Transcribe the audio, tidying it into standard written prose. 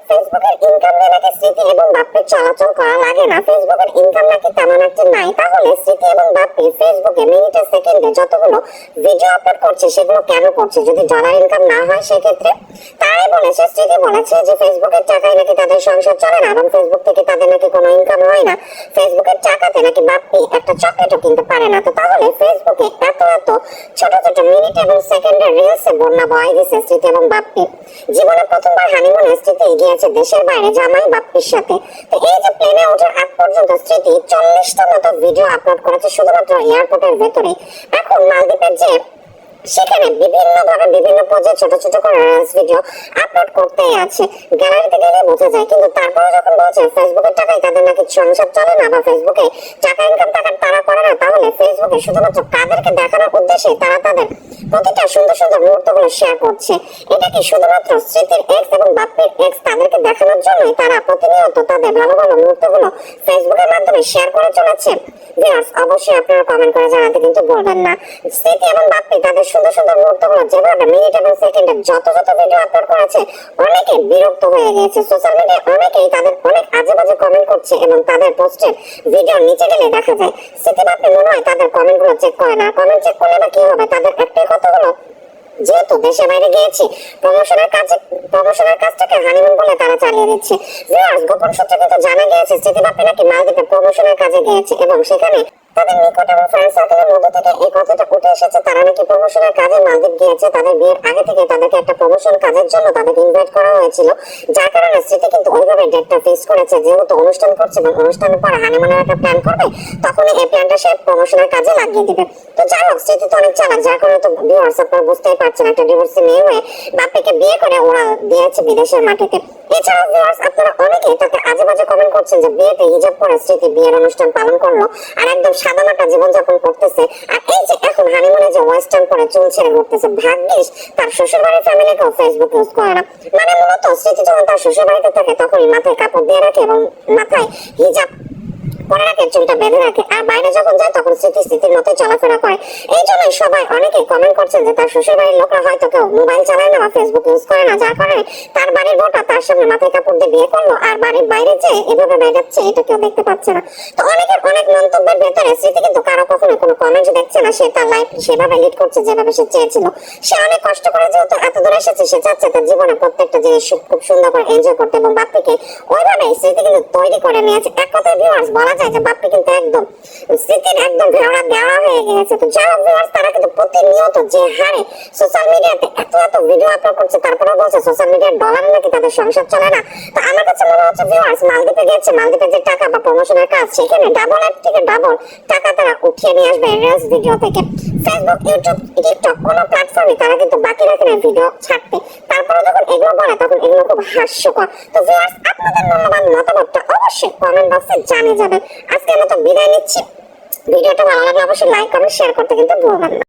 ফেসবুকের ইনকাম দিয়ে নাকি স্মৃতি এবং বাপ্পির চলাচল করা লাগে না, ফেসবুকের ইনকাম নাকি তেমন একটা নাই, তাহলে স্মৃতি এবং বাপ্পি ফেসবুকে মিনিটে সেকেন্ডে যতগুলো ভিডিও আপলোড করছে সেগুলো কেন করছে? যদি ডলার ইনকাম না হয় সেক্ষেত্রে তারাই বলেছে, স্মৃতি বলেছে যে ফেসবুকের টাকায় নাকি তাদের সংসার চলে না এবং ফেসবুক থেকে তাদের নাকি কোনো ইনকাম হয় না, ফেসবুকের টাকাতে নাকি বাপ্পি একটা চকলেটও কিনতে পারে না। তো তাহলে ফেসবুকে এত এত ছোট ছোট মিনিট এবং সেকেন্ডের রিলসে বন্যা বয় দিচ্ছে স্মৃতি এবং বাপ্পি। জীবনে প্রথমবার হানিমুনে স্মৃতি গিয়েছে দেশের বাইরে জামাই বাপ্পির সাথে। তো এই যে প্লেনে ওঠার আগ পর্যন্ত স্মৃতি 40টা মতো ভিডিও আপলোড করেছে শুধুমাত্র এয়ারপোর্টের ভেতরে। এখন মালদ্বীপের যে সেখানে বিভিন্ন ভাবে বিভিন্ন পর্যায়ে ছোট ছোট করে রিলস ভিডিও আপলোড করতেই আছে, গ্যালারিতে গেলে বোঝা যায়। কিন্তু তারপরে যখন বলছে ফেসবুকের টাকায় তাদের নাকি সংসার চলে না বা ফেসবুকে টাকা ইনকাম তারা করে না, তাহলে ফেসবুকে শুধুমাত্র কাদেরকে দেখানোর উদ্দেশ্যে তারা তাদের প্রতিটা সুন্দর সুন্দর মুহূর্তগুলো শেয়ার করছে? এটা কি শুধুমাত্র স্মৃতির এক্স এবং বাপ্পির এক্স তাদেরকে দেখানোর জন্যই তারা প্রতিনিয়ত তাদের ভালো ভালো মুহূর্তগুলো ফেসবুকের মাধ্যমে শেয়ার করে চলেছে? ভিউয়ার্স, অবশ্যই আপনারা কমেন্ট করে জানাতে কিন্তু ভুলবেন না। স্মৃতি এবং বাপ্পি তাদের সুন্দর সুন্দর মুহূর্তগুলো যেভাবে মিনিট এবং সেকেন্ডে যত যত ভিডিও আপলোড করেছে অনেকে বিরক্ত হয়ে গিয়েছে। সোশ্যাল মিডিয়ায় অনেকেই তাদের অনেক আজে বাজে কমেন্ট করছে এবং তাদের পোস্টের ভিডিওর নিচে গেলে দেখা যায় স্মৃতি বাপ্পি মনে হয় তাদের কমেন্টগুলো চেক করে না। কমেন্ট চেক করলে বা কি হবে? তাদের একটাই কথা হলো, যেহেতু দেশে বাইরে গিয়েছি প্রমোশনের কাজটাকে হানিমুন বলে তারা চালিয়ে দিচ্ছে। ভিউয়ার্স, গোপন সূত্রে কিন্তু জানা গিয়েছে স্মৃতি বাপ্পি নাকি মালদ্বীপে প্রমোশনের কাজে গিয়েছে এবং সেখানে তাদের নিকট এবং ফ্রেন্ড সার্কেলের মধ্যে থেকে এই কথাটা উঠে এসেছে তারা নাকি প্রমোশনের কাজে মালদ্বীপ গিয়েছে। তাদের বিয়ের আগে থেকে তাদেরকে একটা প্রমোশন কাজের জন্য তাদেরকে ইনভাইট করা হয়েছিল, যার কারণে স্মৃতি কিন্তু ওইভাবে ডেটটা ফিক্স করেছে। যেহেতু অনুষ্ঠান করছে এবং অনুষ্ঠানের পরে হানিমুনের একটা প্ল্যান করবে, তখনই এই প্ল্যানটা সে প্রমোশনের কাজে লাগিয়ে দিবে। তো যাই হোক, স্মৃতি তো অনেক চালাক, যার কারণে তো ভিউয়ার্স আপনারা বুঝতেই পারছেন একটা ডিভোর্সি মেয়ে হয়ে বাপ্পিকে বিয়ে করে ওরা দিয়েছে বিদেশের মাটিতে। এছাড়াও ভিউয়ার্স আপনারা অনেকেই তাকে আজে বাজে কমেন্ট করছেন যে বিয়েতে হিজাব পরে স্মৃতি বিয়ের অনুষ্ঠান পালন করলো আর একদম সাধারণ জীবনযাপন করতেছে। আর এই যে এখন হানিমুনে যে ওয়েস্টার্ন পরে চুল ছেড়ে ঘুরতেছে, ভাগ্যিস তার শ্বশুর বাড়ির ফ্যামিলিকেও ফেসবুক ইউজ করে না। মানে মূলত স্মৃতি যখন তার শ্বশুর বাড়িতে থাকে তখনই মাথায় কাপড় দিয়ে রাখে এবং মাথায় হিজাব পরে রাখে, চুলটা বেঁধে রাখে, আর বাইরে যখন যায় তখন স্মৃতির মতো চলাফেরা করে। এই জন্যই সবাই অনেকে কমেন্ট করছেন যে তার শ্বশুর বাড়ির লোকরা হয়তো কেউ মোবাইল চালায় না বা ফেসবুক ইউজ করে না, যার কারণে তার বাড়ির বউটা তার সামনে মাথায় কাপড় দিয়ে বিয়ে করলো আর বাড়ির বাইরে যে এভাবে বেড়াচ্ছে এটা কেউ দেখতে পাচ্ছে না। তো অনেকের অনেক মন্তব্যের ভেতরে স্মৃতি কিন্তু কারো কখনো কোনো কমেন্ট দেখছে না, সে তার লাইফ সেভাবে লিড করছে যেভাবে সে চেয়েছিল। সে অনেক কষ্ট করে যেহেতু এত দূরে এসেছে, সে চাচ্ছে তার জীবনে প্রত্যেকটা জিনিস খুব সুন্দর করে এনজয় করতে এবং বাপ্পিকে ওইভাবেই স্মৃতি কিন্তু তৈরি করে নিয়েছে। এক কথায় ভিউয়ার্স বলা যায় যে বাপ্পি কিন্তু একদম স্মৃতির একদম ভেড়া দেওয়া হয়ে গেছে। তো যারা ভিউয়ার্স তারা কিন্তু প্রতিনিয়ত যে হারে সোশ্যাল মিডিয়াতে এত এত ভিডিও আপলোড করছে, তারপরে বলছে সোশ্যাল মিডিয়ার ডলারে নাকি তাদের সংসার চলে না। তো আমার কাছে মনে হচ্ছে ভিউয়ার্স মালদ্বীপে গেছে, মালদ্বীপের যে টাকা বা প্রমোশনের কাজ সেখানে ডাবল এর থেকে ডাবল টাকা তারা উঠিয়ে নিয়ে আসবে রিলস ভিডিও থেকে। ফেসবুক, ইউটিউব, টিকটক কোনো প্ল্যাটফর্মে তারা কিন্তু বাকি রাখে না ভিডিও ছাড়তে, তারপরে যখন এগুলো বলে তখন এগুলো খুব হাস্যকর। তো ভিউয়ার্স আপনাদের মূল্যবান মতামতটা অবশ্যই কমেন্ট বক্সে জানিয়ে যাবেন। আজকের মতো বিদায় নিচ্ছি। ভিডিওটা ভালো লাগলে অবশ্যই লাইক কমেন্ট শেয়ার করতে কিন্তু ভুলবেন না।